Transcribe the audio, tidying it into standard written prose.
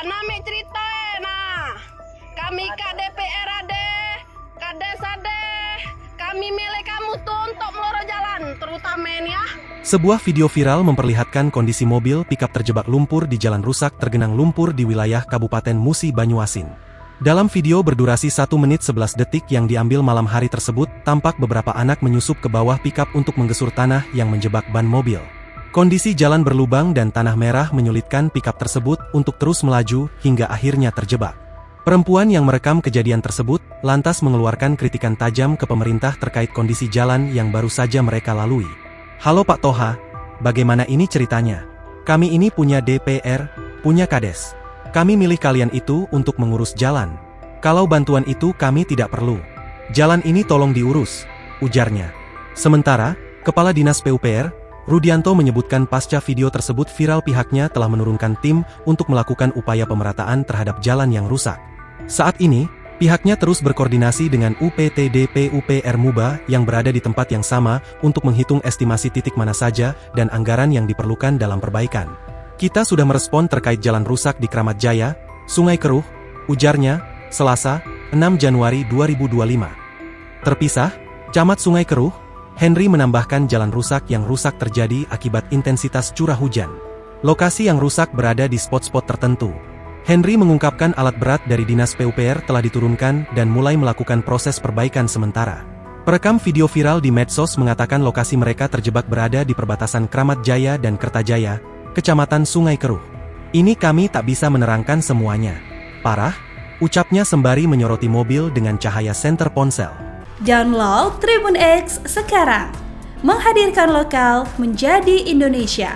nami cerita nah. Kami KDPR ade, Kades ade, kami milih kamu tuh untuk meloro jalan, terutama ini ya. Sebuah video viral memperlihatkan kondisi mobil pickup terjebak lumpur di jalan rusak tergenang lumpur di wilayah Kabupaten Musi Banyuasin. Dalam video berdurasi 1 menit 11 detik yang diambil malam hari tersebut, tampak beberapa anak menyusup ke bawah pickup untuk menggesur tanah yang menjebak ban mobil. Kondisi jalan berlubang dan tanah merah menyulitkan pickup tersebut untuk terus melaju hingga akhirnya terjebak. Perempuan yang merekam kejadian tersebut lantas mengeluarkan kritikan tajam ke pemerintah terkait kondisi jalan yang baru saja mereka lalui. Halo Pak Toha, bagaimana ini ceritanya? Kami ini punya DPR, punya Kades. Kami milih kalian itu untuk mengurus jalan. Kalau bantuan itu kami tidak perlu. Jalan ini tolong diurus, ujarnya. Sementara, Kepala Dinas PUPR, Rudianto menyebutkan pasca video tersebut viral pihaknya telah menurunkan tim untuk melakukan upaya pemerataan terhadap jalan yang rusak. Saat ini, pihaknya terus berkoordinasi dengan UPTD PUPR Muba yang berada di tempat yang sama untuk menghitung estimasi titik mana saja dan anggaran yang diperlukan dalam perbaikan. Kita sudah merespon terkait jalan rusak di Kramat Jaya, Sungai Keruh, ujarnya, Selasa, 6 Januari 2025. Terpisah, Camat Sungai Keruh, Henry menambahkan jalan rusak yang rusak terjadi akibat intensitas curah hujan. Lokasi yang rusak berada di spot-spot tertentu. Henry mengungkapkan alat berat dari Dinas PUPR telah diturunkan dan mulai melakukan proses perbaikan sementara. Perekam video viral di medsos mengatakan lokasi mereka terjebak berada di perbatasan Kramat Jaya dan Kertajaya, Kecamatan Sungai Keruh. Ini kami tak bisa menerangkan semuanya. Parah, ucapnya sembari menyoroti mobil dengan cahaya senter ponsel. Download Tribun X sekarang, menghadirkan lokal menjadi Indonesia.